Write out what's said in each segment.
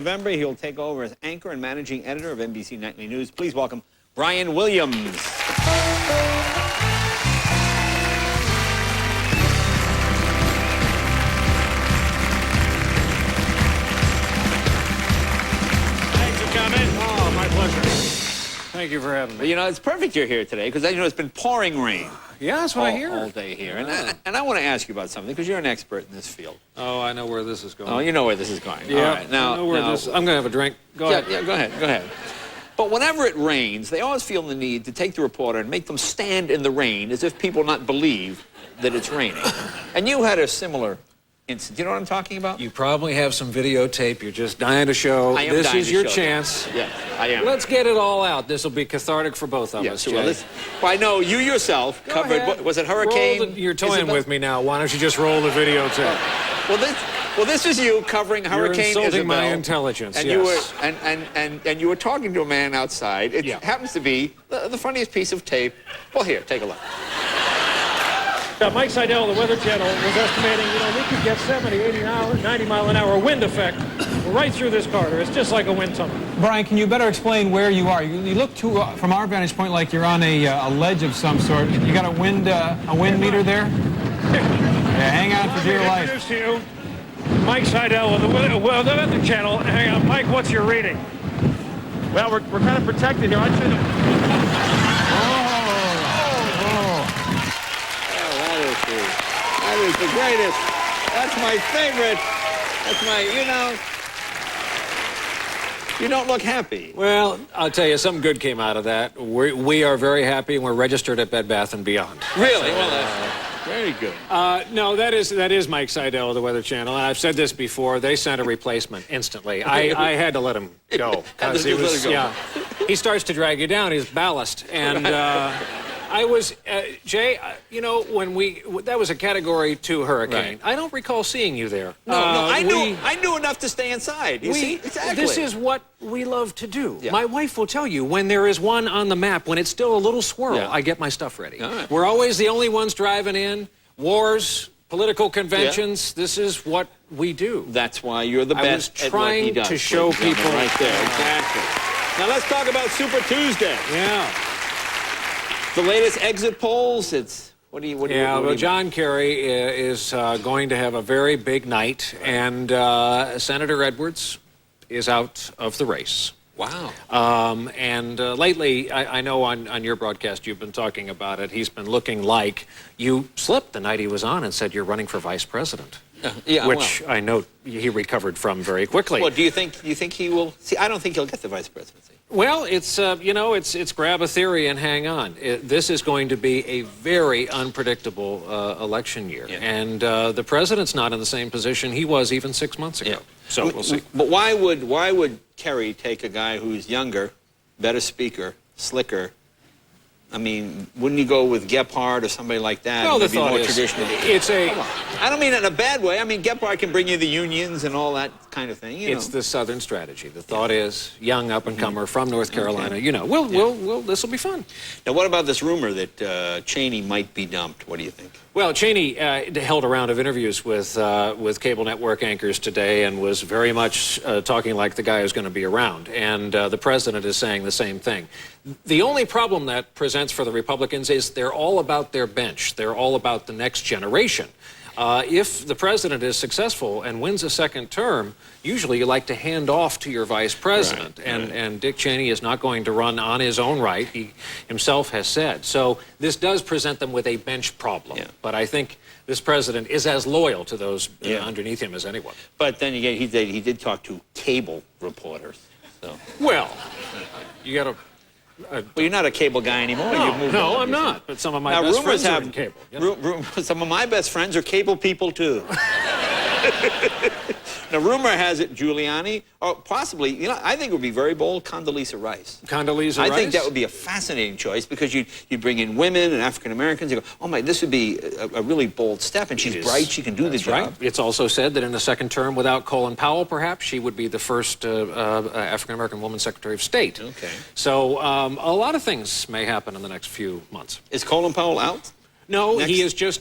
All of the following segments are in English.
November, he'll take over as anchor and managing editor of NBC Nightly News. Please welcome Brian Williams. Thanks for coming. Oh, my pleasure. Thank you for having me. You know, it's perfect you're here today because, you know, it's been pouring rain. Yeah, that's what I hear. All day here. And I want to ask you about something because you're an expert in this field. Oh, I know where this is going. Oh, you know where this is going. Yeah, all right. Now, I know where this... I'm going to have a drink. Go ahead. Yeah, go ahead. Go ahead. But whenever it rains, they always feel the need to take the reporter and make them stand in the rain as if people not believe that it's raining. And you had a similar incident. You know what I'm talking about? You probably have some videotape you're just dying to show. I am This dying is to your show chance. them. Yes, I am. Let's get it all out. This will be cathartic for both of us, Jay. Well, I know you yourself Go covered, ahead. was it Hurricane? You're toying Isabel? with me now. Why don't you just roll the videotape? Well, this is you covering Hurricane You're insulting Isabel. my intelligence, and yes. you were talking to a man outside. It Yeah. happens to be the funniest piece of tape. Well, here, take a look. Mike Seidel of the Weather Channel was estimating, we could get 70, 80, 90-mile-an-hour wind effect right through this corridor. It's just like a wind tunnel. Brian, can you better explain where you are? You look from our vantage point like you're on a ledge of some sort. You got a wind meter there? Yeah, hang on for dear life. Introduce to you Mike Seidel of the Weather Channel. Hang on, Mike, what's your reading? Well, we're kind of protected here. I'd say That is the greatest. That's my favorite. That's my, you don't look happy. Well, I'll tell you, something good came out of that. We are very happy, and we're registered at Bed Bath & Beyond. Really? Well, that's very good. No, that is Mike Seidel of the Weather Channel, and I've said this before. They sent a replacement instantly. I had to let him go. He starts to drag you down. He's ballast. And I was, Jay, that was a Category 2 hurricane. Right. I don't recall seeing you there. No, I knew enough to stay inside. You see? Exactly. This is what we love to do. Yeah. My wife will tell you, when there is one on the map, when it's still a little swirl, Yeah. I get my stuff ready. All right. We're always the only ones driving in. Wars, political conventions, this is what we do. That's why you're the I best was at what he trying does. to show ladies and gentlemen, people. right there, exactly. Now let's talk about Super Tuesday. Yeah. The latest exit polls. What do you John Kerry is going to have a very big night, and Senator Edwards is out of the race. Wow. Lately, I know on your broadcast you've been talking about it. He's been looking like you slipped the night he was on and said you're running for vice president. Which I know he recovered from very quickly. Well, do you think he will? See, I don't think he'll get the vice presidency. Well, it's it's grab a theory and hang on. This is going to be a very unpredictable election year, and the president's not in the same position he was even 6 months ago. Yeah. So we'll see. But why would Kerry take a guy who's younger, better speaker, slicker? I mean, wouldn't you go with Gephardt or somebody like that? No, the maybe thought more is, traditional. I don't mean it in a bad way. I mean, Gephardt can bring you the unions and all that kind of thing. It's the Southern strategy. The thought is, young up-and-comer from North Carolina. Okay. This will be fun. Now, what about this rumor that Cheney might be dumped? What do you think? Well, Cheney held a round of interviews with cable network anchors today and was very much talking like the guy who's going to be around. And the president is saying the same thing. The only problem that presents for the Republicans is they're all about their bench. They're all about the next generation. If the president is successful and wins a second term, usually you like to hand off to your vice president. Right. And Dick Cheney is not going to run on his own right, he himself has said. So this does present them with a bench problem. Yeah. But I think this president is as loyal to those underneath him as anyone. But then again, he did talk to cable reporters. So. Well, you got to... well, you're not a cable guy anymore. No, I'm not. But some of my best friends are in cable. Some of my best friends are cable people, too. Now, rumor has it Giuliani, or possibly, I think it would be very bold, Condoleezza Rice. Condoleezza Rice? I think that would be a fascinating choice because you bring in women and African Americans. You go, oh my, this would be a really bold step, and she's bright. She can do the job. Right. It's also said that in a second term, without Colin Powell, perhaps she would be the first African American woman Secretary of State. Okay. So a lot of things may happen in the next few months. Is Colin Powell out? No, Next.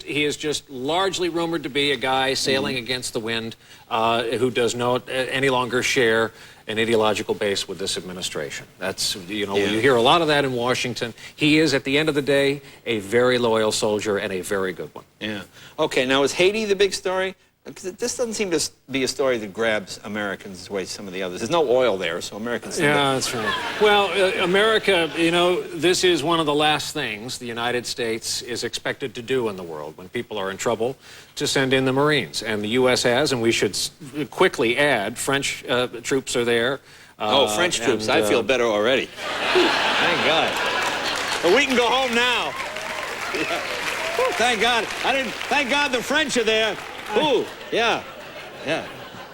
he is just largely rumored to be a guy sailing against the wind, who does not any longer share an ideological base with this administration. That's, you know, you hear a lot of that in Washington. He is, at the end of the day, a very loyal soldier and a very good one. Yeah. Okay, now is Haiti the big story? Because this doesn't seem to be a story that grabs Americans the way some of the others. There's no oil there, so Americans seem Yeah, that's right. Well, America, you know, this is one of the last things the United States is expected to do in the world when people are in trouble, to send in the Marines. And the U.S. has, and we should quickly add, French troops are there. French troops. I feel better already. Thank God. But we can go home now. Thank God. Thank God the French are there. Ooh, yeah.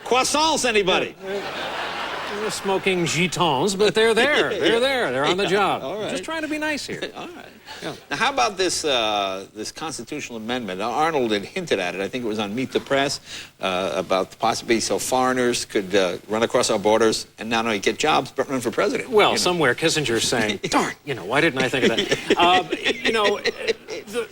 Croissants, anybody? They're smoking gitans, but they're there. They're there. They're on the job. All right. Just trying to be nice here. All right. Yeah. Now, how about this this constitutional amendment? Now, Arnold had hinted at it. I think it was on Meet the Press about the possibility so foreigners could run across our borders and not only get jobs but run for president. Well, you know? somewhere Kissinger's saying, darn, you know, why didn't I think of that? You know,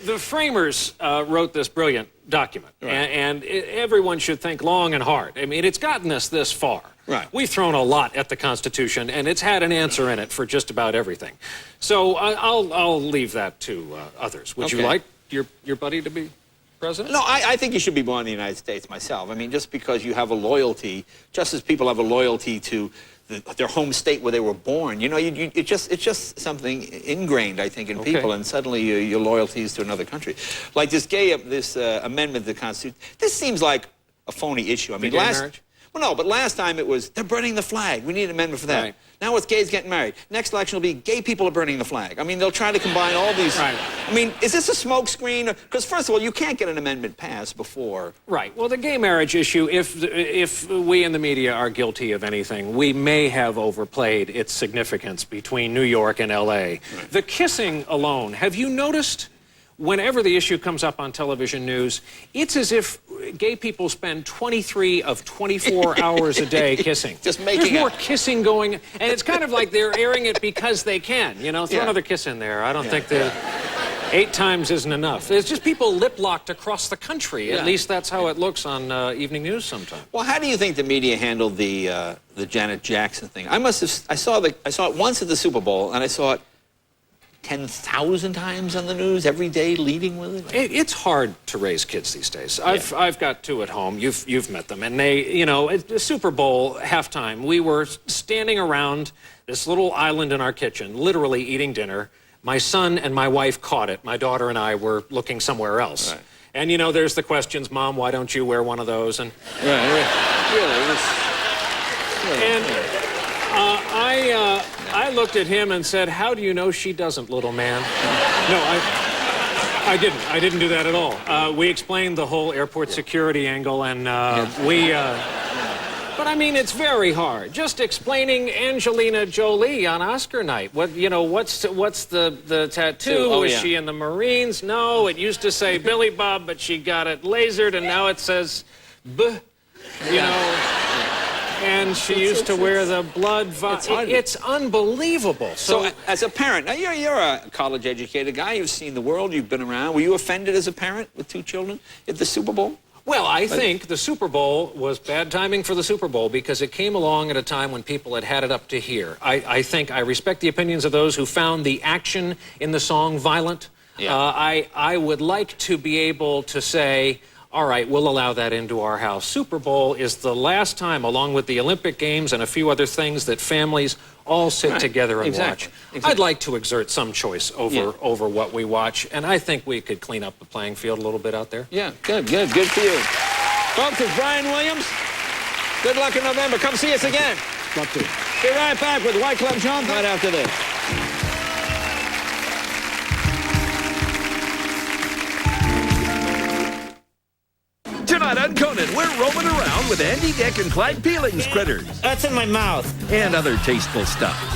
the framers wrote this brilliant document, Right. and everyone should think long and hard. I mean, it's gotten us this far. Right. We've thrown a lot at the Constitution, and it's had an answer in it for just about everything. So I'll leave that to others. Would you Okay. like your buddy to be president? No, I think you should be born in the United States myself. I mean, just because you have a loyalty, just as people have a loyalty to their home state where they were born, you know, it's just something ingrained, I think, in people, and suddenly your loyalty is to another country. Like this amendment to the Constitution, this seems like a phony issue. I mean, gay marriage? Well, no, but last time it was, they're burning the flag. We need an amendment for that. Right. Now it's gays getting married. Next election will be gay people are burning the flag. I mean, they'll try to combine all these. Right. I mean, is this a smoke screen? Because first of all, you can't get an amendment passed before. Right. Well, the gay marriage issue, if we in the media are guilty of anything, we may have overplayed its significance between New York and L.A. Right. The kissing alone, have you noticed? Whenever the issue comes up on television news, it's as if gay people spend 23 of 24 hours a day kissing. Just making There's more out. kissing going, and it's kind of like they're airing it because they can. You know, throw another kiss in there. I don't think the 8 times isn't enough. It's just people lip-locked across the country. At least that's how it looks on evening news sometimes. Well, how do you think the media handled the Janet Jackson thing? I saw it once at the Super Bowl, and I saw it 10,000 times on the news every day, leading with it. It's hard to raise kids these days. I've got 2 at home. You've met them, and they, you know, at the Super Bowl halftime, we were standing around this little island in our kitchen, literally eating dinner. My son and my wife caught it. My daughter and I were looking somewhere else. Right. And you know, there's the questions, Mom, why don't you wear one of those? And I looked at him and said, how do you know she doesn't, little man? No, I didn't. I didn't do that at all. We explained the whole airport security angle, and but I mean, it's very hard. Just explaining Angelina Jolie on Oscar night. What, you know, what's the tattoo? Is she in the Marines? No, it used to say Billy Bob, but she got it lasered, and now it says B. You know. And she used to wear the blood. It's unbelievable. So, as a parent, now you're a college-educated guy. You've seen the world. You've been around. Were you offended as a parent with 2 children at the Super Bowl? Well, I think the Super Bowl was bad timing for the Super Bowl because it came along at a time when people had it up to here. I think I respect the opinions of those who found the action in the song violent. Yeah. I would like to be able to say, all right, we'll allow that into our house. Super Bowl is the last time, along with the Olympic Games and a few other things, that families all sit together and watch. Exactly. I'd like to exert some choice over what we watch, and I think we could clean up the playing field a little bit out there. Yeah, good for you. Folks, it's Brian Williams. Good luck in November. Come see us again. Love to. Be right back with White Club John right after this. Tonight on Conan, we're roaming around with Andy Dick and Clyde Peeling's critters. That's in my mouth. And other tasteful stuff.